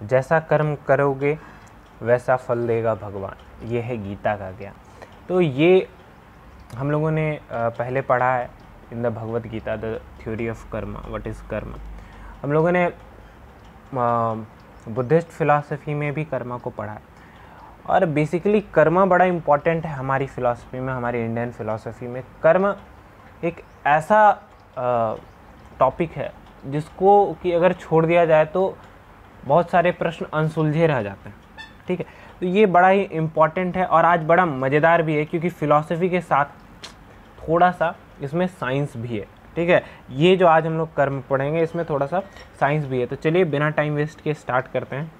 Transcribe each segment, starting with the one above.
जैसा कर्म करोगे वैसा फल देगा भगवान, ये है गीता का ज्ञान। तो ये हम लोगों ने पहले पढ़ा है in the Bhagavad Gita, the theory of karma, what is karma. हम लोगों ने बुद्धिस्ट फिलॉसफी में भी कर्मा को पढ़ा है, और बेसिकली कर्मा बड़ा इम्पॉर्टेंट है हमारी फ़िलासफ़ी में, हमारी इंडियन फ़िलासफ़ी में। कर्म एक ऐसा टॉपिक है जिसको कि अगर छोड़ दिया जाए तो बहुत सारे प्रश्न अनसुलझे रह जाते हैं, ठीक है। तो ये बड़ा ही इम्पॉर्टेंट है और आज बड़ा मज़ेदार भी है, क्योंकि फ़िलासफ़ी के साथ थोड़ा सा इसमें साइंस भी है, ठीक है। ये जो आज हम लोग कर्म पढ़ेंगे इसमें थोड़ा सा साइंस भी है। तो चलिए बिना टाइम वेस्ट के स्टार्ट करते हैं।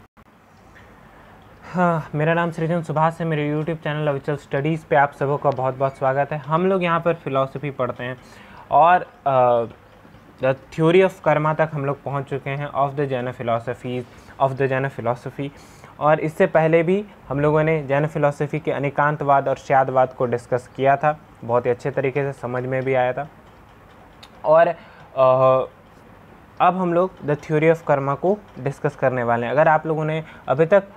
हाँ, मेरा नाम सृजन सुभाष है, मेरे YouTube चैनल अविचल स्टडीज़ पे आप सबों का बहुत बहुत स्वागत है। हम लोग यहाँ पर फ़िलासफ़ी पढ़ते हैं और द थ्योरी ऑफ कर्मा तक हम लोग पहुँच चुके हैं, ऑफ द जैन फ़िलासफ़ी। और इससे पहले भी हम लोगों ने जैन फ़िलासफ़ी के अनेकांतवाद और श्यादवाद को डिस्कस किया था, बहुत ही अच्छे तरीके से समझ में भी आया था। और अब हम लोग द थ्योरी ऑफ कर्मा को डिस्कस करने वाले हैं। अगर आप लोगों ने अभी तक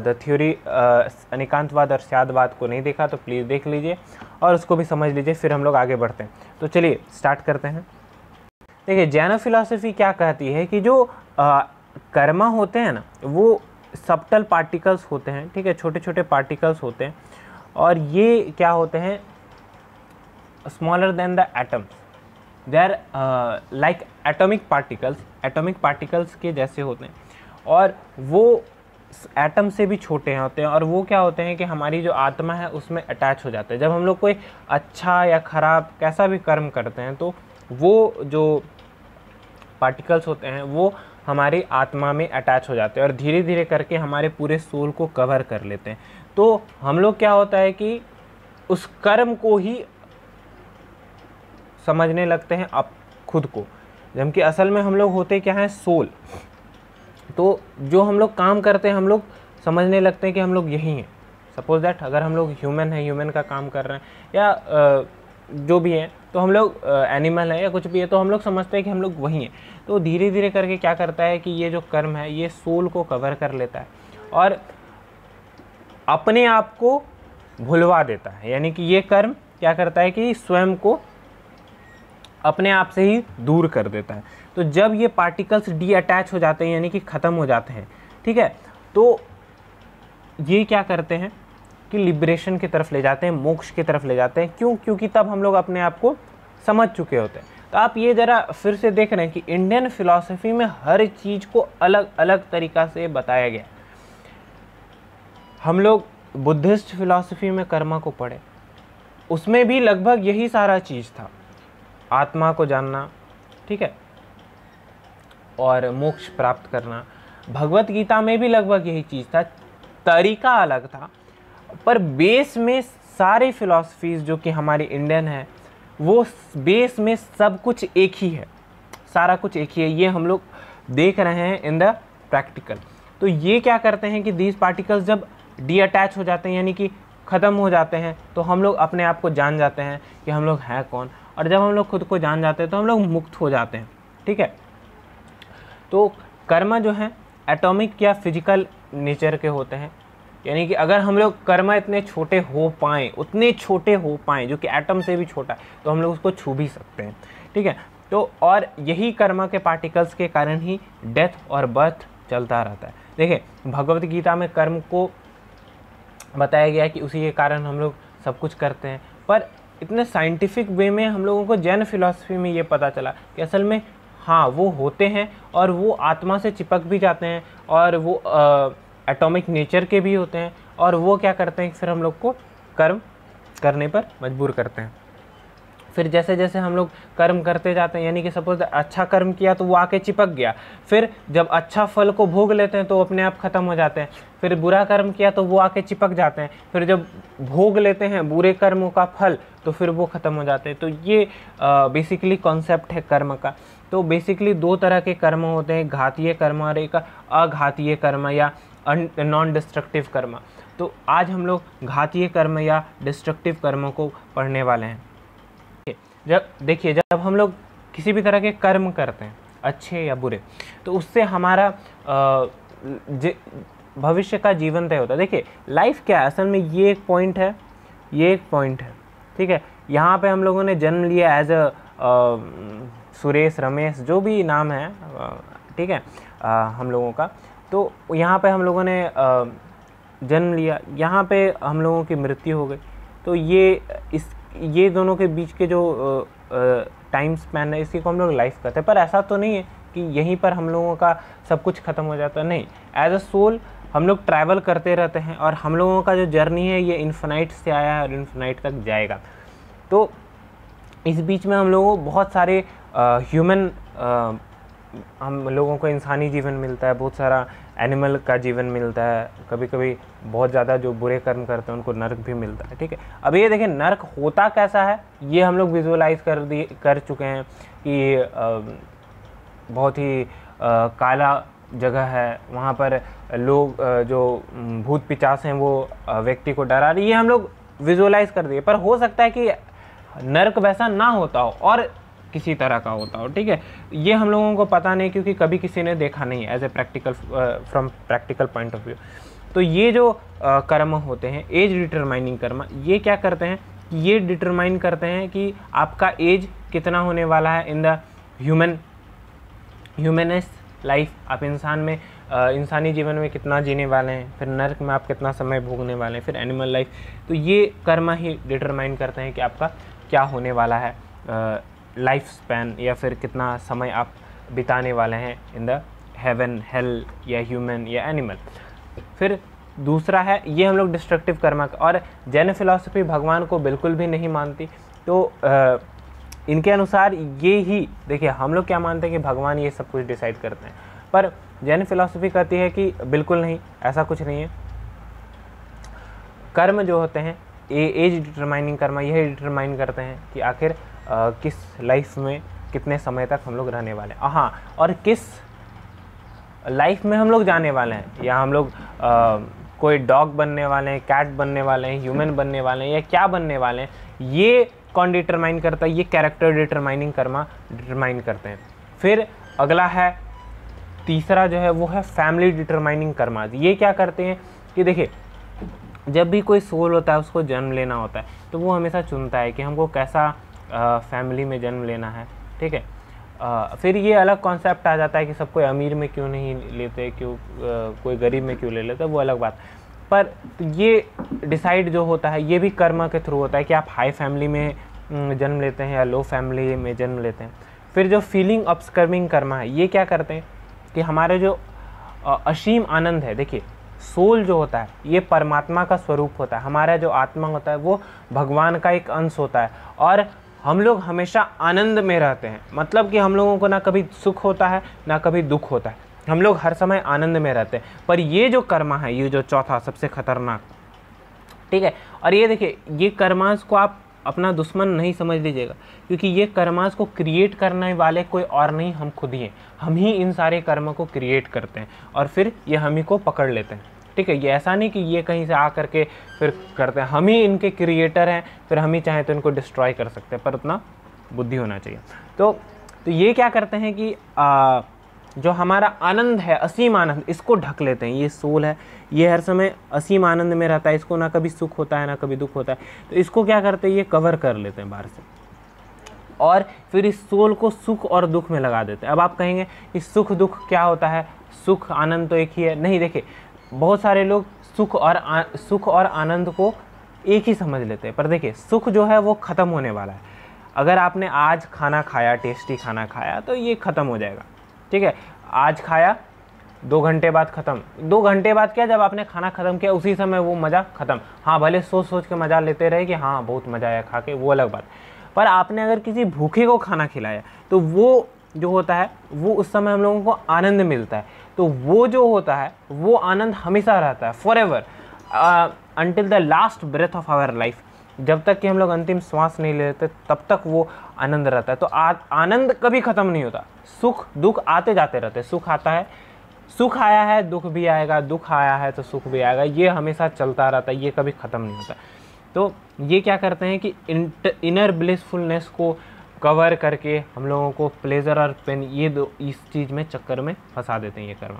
द थ्योरी अनेकांतवाद और श्यादवाद को नहीं देखा तो प्लीज़ देख लीजिए और उसको भी समझ लीजिए, फिर हम लोग आगे बढ़ते हैं। तो चलिए स्टार्ट करते हैं। देखिए, जैन फिलॉसफी क्या कहती है कि जो कर्मा होते हैं ना, वो सब्टल पार्टिकल्स होते हैं, ठीक है, छोटे छोटे पार्टिकल्स होते हैं, और ये क्या होते हैं, smaller than the atoms, they are like atomic particles के जैसे होते हैं, और वो एटम से भी छोटे होते हैं। और वो क्या होते हैं कि हमारी जो आत्मा है उसमें अटैच हो जाते हैं। जब हम लोग कोई अच्छा या ख़राब कैसा भी कर्म करते हैं तो वो जो पार्टिकल्स होते हैं वो हमारी आत्मा में अटैच हो जाते हैं और धीरे धीरे करके हमारे पूरे सोल को कवर कर लेते हैं। तो हम लोग क्या होता है कि उस कर्म को ही समझने लगते हैं आप खुद को, जबकि असल में हम लोग होते क्या हैं, सोल। तो जो हम लोग काम करते हैं हम लोग समझने लगते हैं कि हम लोग यही हैं। सपोज दैट अगर हम लोग ह्यूमन का काम कर रहे हैं या जो भी हैं, तो हम लोग एनिमल है या कुछ भी है, तो हम लोग समझते हैं कि हम लोग वही हैं। तो धीरे धीरे करके क्या करता है कि ये जो कर्म है ये सोल को कवर कर लेता है और अपने आप को भुलवा देता है। यानी कि ये कर्म क्या करता है कि स्वयं को अपने आप से ही दूर कर देता है। तो जब ये पार्टिकल्स डी अटैच हो जाते हैं, यानी कि ख़त्म हो जाते हैं, ठीक है, तो ये क्या करते हैं कि लिबरेशन की तरफ ले जाते हैं, मोक्ष की तरफ ले जाते हैं। क्यों? क्योंकि तब हम लोग अपने आप को समझ चुके होते हैं। तो आप ये ज़रा फिर से देख रहे हैं कि इंडियन फिलॉसफी में हर चीज़ को अलग अलग तरीक़ा से बताया गया। हम लोग बुद्धिस्ट फिलॉसफी में कर्मा को पढ़े, उसमें भी लगभग यही सारा चीज़ था, आत्मा को जानना, ठीक है, और मोक्ष प्राप्त करना। भगवत गीता में भी लगभग यही चीज़ था, तरीका अलग था, पर बेस में सारे फिलॉसफीज़ जो कि हमारी इंडियन है वो बेस में सब कुछ एक ही है, सारा कुछ एक ही है। ये हम लोग देख रहे हैं इन द प्रैक्टिकल। तो ये क्या करते हैं कि दीज पार्टिकल्स जब डी अटैच हो जाते हैं, यानी कि ख़त्म हो जाते हैं, तो हम लोग अपने आप को जान जाते हैं कि हम लोग हैं कौन। और जब हम लोग खुद को जान जाते हैं तो हम लोग मुक्त हो जाते हैं, ठीक है। तो कर्म जो है एटॉमिक या फिजिकल नेचर के होते हैं, यानी कि अगर हम लोग कर्म इतने छोटे हो पाएँ, उतने छोटे हो पाएँ जो कि एटम से भी छोटा है, तो हम लोग उसको छू भी सकते हैं, ठीक है। तो और यही कर्म के पार्टिकल्स के कारण ही डेथ और बर्थ चलता रहता है। देखिए, भगवत गीता में कर्म को बताया गया है कि उसी के कारण हम लोग सब कुछ करते हैं, पर इतने साइंटिफिक वे में हम लोगों को जैन फिलॉसफी में ये पता चला कि असल में हाँ वो होते हैं और वो आत्मा से चिपक भी जाते हैं और वो एटॉमिक नेचर के भी होते हैं, और वो क्या करते हैं फिर हम लोग को कर्म करने पर मजबूर करते हैं। फिर जैसे जैसे हम लोग कर्म करते जाते हैं, यानी कि सपोज अच्छा कर्म किया तो वो आके चिपक गया, फिर जब अच्छा फल को भोग लेते हैं तो अपने आप ख़त्म हो जाते हैं। फिर बुरा कर्म किया तो वो आके चिपक जाते हैं, फिर जब भोग लेते हैं बुरे कर्मों का फल तो फिर वो ख़त्म हो जाते हैं। तो ये बेसिकली कॉन्सेप्ट है कर्म का। तो बेसिकली दो तरह के कर्म होते हैं, घातीय कर्म और एक अघातीय कर्म या नॉन डिस्ट्रक्टिव कर्म। तो आज हम लोग घातीय कर्म या डिस्ट्रक्टिव कर्मों को पढ़ने वाले हैं। जब हम लोग किसी भी तरह के कर्म करते हैं, अच्छे या बुरे, तो उससे हमारा भविष्य का जीवन तय होता है। देखिए लाइफ क्या है असल में, ये एक पॉइंट है, ये एक पॉइंट है, ठीक है। यहाँ पे हम लोगों ने जन्म लिया एज अ सुरेश, रमेश, जो भी नाम है, ठीक है, हम लोगों का। तो यहाँ पे हम लोगों ने जन्म लिया, यहाँ पे हम लोगों की मृत्यु हो गई। तो ये दोनों के बीच के जो टाइम स्पैन है, इसी को हम लोग लाइफ कहते हैं। पर ऐसा तो नहीं है कि यहीं पर हम लोगों का सब कुछ ख़त्म हो जाता है, नहीं। एज अ सोल हम लोग ट्रैवल करते रहते हैं, और हम लोगों का जो जर्नी है ये इन्फिनाइट से आया है और इन्फिनाइट तक जाएगा। तो इस बीच में हम लोगों को बहुत सारे ह्यूमन हम लोगों को इंसानी जीवन मिलता है, बहुत सारा एनिमल का जीवन मिलता है, कभी कभी बहुत ज़्यादा जो बुरे कर्म करते हैं उनको नर्क भी मिलता है, ठीक है। अब ये देखें नर्क होता कैसा है, ये हम लोग विजुअलाइज कर चुके हैं कि बहुत ही काला जगह है, वहाँ पर लोग जो भूत पिचास हैं वो व्यक्ति को डरा रही, ये हम लोग विजुअलाइज कर दिए। पर हो सकता है कि नर्क वैसा ना होता हो और किसी तरह का होता हो, ठीक है। ये हम लोगों को पता नहीं, क्योंकि कभी किसी ने देखा नहीं as a practical, from practical point of view. तो ये जो कर्म होते हैं, एज डिटरमाइनिंग कर्म, ये क्या करते हैं, ये डिटरमाइन करते हैं कि आपका एज कितना होने वाला है इन द ह्यूमनस लाइफ। आप इंसान में इंसानी जीवन में कितना जीने वाले हैं, फिर नर्क में आप कितना समय भोगने वाले हैं, फिर एनिमल लाइफ। तो ये कर्म ही डिटरमाइन करते हैं कि आपका क्या होने वाला है लाइफ स्पैन, या फिर कितना समय आप बिताने वाले हैं इन द हेवन, हेल, या ह्यूमन या एनिमल। फिर दूसरा है, ये हम लोग डिस्ट्रक्टिव कर्म, और जैन फिलॉसफी भगवान को बिल्कुल भी नहीं मानती। तो इनके अनुसार ये ही, देखिए हम लोग क्या मानते हैं कि भगवान ये सब कुछ डिसाइड करते हैं, पर जैन फिलॉसफी कहती है कि बिल्कुल नहीं, ऐसा कुछ नहीं है। कर्म जो होते हैं, एज डिटरमाइनिंग कर्म, यही डिटरमाइन करते हैं कि आखिर किस लाइफ में कितने समय तक हम लोग रहने वाले हैं, हाँ, और किस लाइफ में हम लोग जाने वाले हैं, या हम लोग कोई डॉग बनने वाले हैं, कैट बनने वाले हैं, ह्यूमन बनने वाले हैं, या क्या बनने वाले हैं, ये कौन डिटरमाइन करता है, ये कैरेक्टर डिटरमाइनिंग कर्मा डिटरमाइन करते हैं। फिर अगला है, तीसरा जो है वो है फैमिली डिटरमाइनिंग कर्मा। ये क्या करते हैं कि देखिए जब भी कोई सोल होता है उसको जन्म लेना होता है, तो वो हमेशा चुनता है कि हमको कैसा फैमिली में जन्म लेना है, ठीक है। फिर ये अलग कॉन्सेप्ट आ जाता है कि सब कोई अमीर में क्यों नहीं लेते, क्यों कोई गरीब में क्यों ले लेते, वो अलग बात। पर ये डिसाइड जो होता है ये भी कर्म के थ्रू होता है कि आप हाई फैमिली में जन्म लेते हैं या लो फैमिली में जन्म लेते हैं। फिर जो फीलिंग अपस्कर्मिंग कर्म है, ये क्या करते हैं कि हमारे जो असीम आनंद है, देखिए सोल जो होता है ये परमात्मा का स्वरूप होता है, हमारा जो आत्मा होता है वो भगवान का एक अंश होता है, और हम लोग हमेशा आनंद में रहते हैं। मतलब कि हम लोगों को ना कभी सुख होता है ना कभी दुख होता है, हम लोग हर समय आनंद में रहते हैं। पर ये जो कर्मा है, ये जो चौथा सबसे खतरनाक, ठीक है। और ये देखिए, ये कर्मास को आप अपना दुश्मन नहीं समझ लीजिएगा, क्योंकि ये कर्मास को क्रिएट करने वाले कोई और नहीं, हम खुद ही हैं। हम ही इन सारे कर्म को क्रिएट करते हैं और फिर ये हम ही को पकड़ लेते हैं, ठीक है। ये ऐसा नहीं कि ये कहीं से आ करके फिर करते हैं, हम ही इनके क्रिएटर हैं, फिर हम ही चाहें तो इनको डिस्ट्रॉय कर सकते हैं, पर उतना बुद्धि होना चाहिए। तो ये क्या करते हैं कि जो हमारा आनंद है, असीम आनंद, इसको ढक लेते हैं। ये सोल है, ये हर समय असीम आनंद में रहता है, इसको ना कभी सुख होता है ना कभी दुख होता है, तो इसको क्या करते हैं, ये कवर कर लेते हैं बाहर से, और फिर इस सोल को सुख और दुख में लगा देते हैं। अब आप कहेंगे कि सुख दुख क्या होता है, सुख आनंद तो एक ही है। नहीं, देखिए बहुत सारे लोग सुख और आनंद को एक ही समझ लेते हैं, पर देखिए सुख जो है वो ख़त्म होने वाला है। अगर आपने आज खाना खाया, टेस्टी खाना खाया, तो ये ख़त्म हो जाएगा, ठीक है। आज खाया, 2 घंटे बाद ख़त्म। 2 घंटे बाद क्या, जब आपने खाना ख़त्म किया उसी समय वो मज़ा ख़त्म। हाँ, भले सोच सोच के मज़ा लेते रहे कि हाँ बहुत मज़ा आया खा के, वो अलग बात। पर आपने अगर किसी भूखे को खाना खिलाया तो वो जो होता है वो उस समय हम लोगों को आनंद मिलता है। तो वो जो होता है वो आनंद हमेशा रहता है, forever, until the last breath of our life. जब तक कि हम लोग अंतिम श्वास नहीं लेते तब तक वो आनंद रहता है। तो आनंद कभी ख़त्म नहीं होता, सुख दुख आते जाते रहते हैं। सुख आता है, सुख आया है, दुख भी आएगा, दुख आया है तो सुख भी आएगा, ये हमेशा चलता रहता है, ये कभी ख़त्म नहीं होता। तो ये क्या करते हैं कि इनर ब्लिसफुलनेस को कवर करके हम लोगों को प्लेजर और पेन, ये दो इस चीज़ में चक्कर में फंसा देते हैं ये कर्म।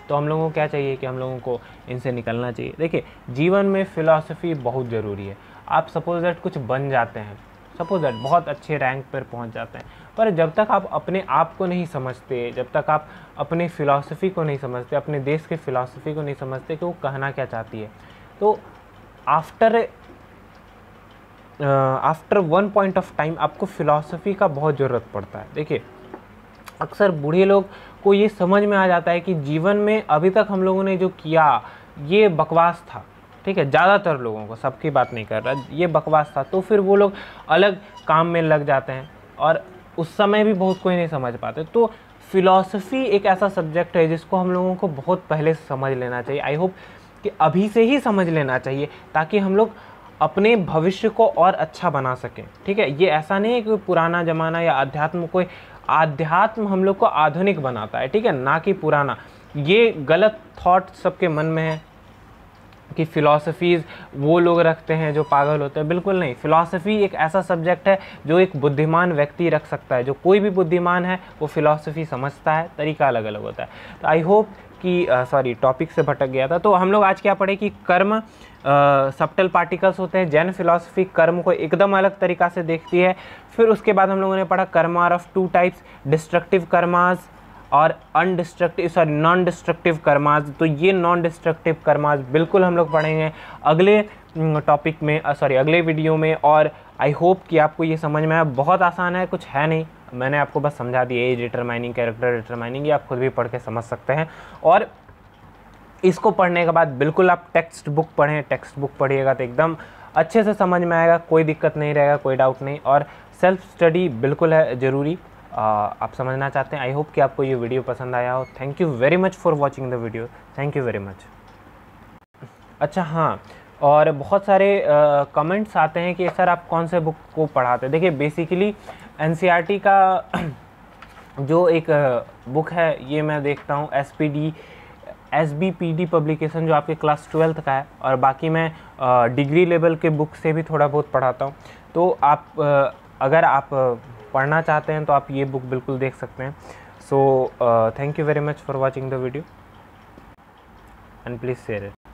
तो हम लोगों को क्या चाहिए कि हम लोगों को इनसे निकलना चाहिए। देखिए, जीवन में फ़िलॉसफी बहुत ज़रूरी है। आप सपोज दैट कुछ बन जाते हैं, सपोज दैट बहुत अच्छे रैंक पर पहुंच जाते हैं, पर जब तक आप अपने आप को नहीं समझते, जब तक आप अपनी फ़िलॉसफी को नहीं समझते, अपने देश के फ़िलॉसफी को नहीं समझते कि वो कहना क्या चाहती है, तो after one point of time आपको फ़िलॉसफी का बहुत ज़रूरत पड़ता है। देखिए, अक्सर बूढ़े लोग को ये समझ में आ जाता है कि जीवन में अभी तक हम लोगों ने जो किया ये बकवास था, ठीक है, ज़्यादातर लोगों को, सबकी बात नहीं कर रहा, ये बकवास था। तो फिर वो लोग अलग काम में लग जाते हैं और उस समय भी बहुत कोई नहीं समझ पाते। तो फ़िलॉसफी एक ऐसा सब्जेक्ट है जिसको हम लोगों को बहुत पहले से समझ लेना चाहिए। आई होप कि अभी से ही समझ लेना चाहिए, ताकि हम लोग अपने भविष्य को और अच्छा बना सकें, ठीक है। ये ऐसा नहीं है कि पुराना ज़माना या आध्यात्म हम लोग को आधुनिक बनाता है, ठीक है, ना कि पुराना। ये गलत थॉट सबके मन में है कि फ़िलॉसफीज़ वो लोग रखते हैं जो पागल होते हैं। बिल्कुल नहीं, फ़िलॉसफी एक ऐसा सब्जेक्ट है जो एक बुद्धिमान व्यक्ति रख सकता है। जो कोई भी बुद्धिमान है वो फ़िलॉसफी समझता है, तरीका अलग अलग होता है। तो आई होप कि सॉरी, टॉपिक से भटक गया था। तो हम लोग आज क्या पढ़े कि कर्म सब्टल पार्टिकल्स होते हैं। जैन फिलॉसफी कर्म को एकदम अलग तरीक़ा से देखती है। फिर उसके बाद हम लोगों ने पढ़ा karma are of two types, destructive karmas और नॉन डिस्ट्रक्टिव कर्मास। तो ये नॉन डिस्ट्रक्टिव कर्मास बिल्कुल हम लोग पढ़ेंगे अगले टॉपिक में, अगले वीडियो में। और आई होप कि आपको ये समझ में आया। बहुत आसान है, कुछ है नहीं, मैंने आपको बस समझा दिया। एज डिटरमाइनिंग, कैरेक्टर डिटरमाइनिंग, ये आप खुद भी पढ़ के समझ सकते हैं। और इसको पढ़ने के बाद बिल्कुल आप टेक्स्ट बुक पढ़ें, टेक्स्ट बुक पढ़िएगा तो एकदम अच्छे से समझ में आएगा, कोई दिक्कत नहीं रहेगा, कोई डाउट नहीं। और सेल्फ स्टडी बिल्कुल है ज़रूरी, आप समझना चाहते हैं। आई होप कि आपको ये वीडियो पसंद आया हो। Thank you very much for watching the video, thank you very much. अच्छा हाँ, और बहुत सारे कमेंट्स आते हैं कि सर आप कौन से बुक को पढ़ाते हैं। देखिए, बेसिकली एनसीईआरटी का जो एक बुक है ये मैं देखता हूँ, एसबीपीडी पब्लिकेशन, जो आपके क्लास 12th का है। और बाकी मैं डिग्री लेवल के बुक से भी थोड़ा बहुत पढ़ाता हूँ। तो आप अगर आप पढ़ना चाहते हैं तो आप ये बुक बिल्कुल देख सकते हैं। So thank you very much for watching the video and please share it.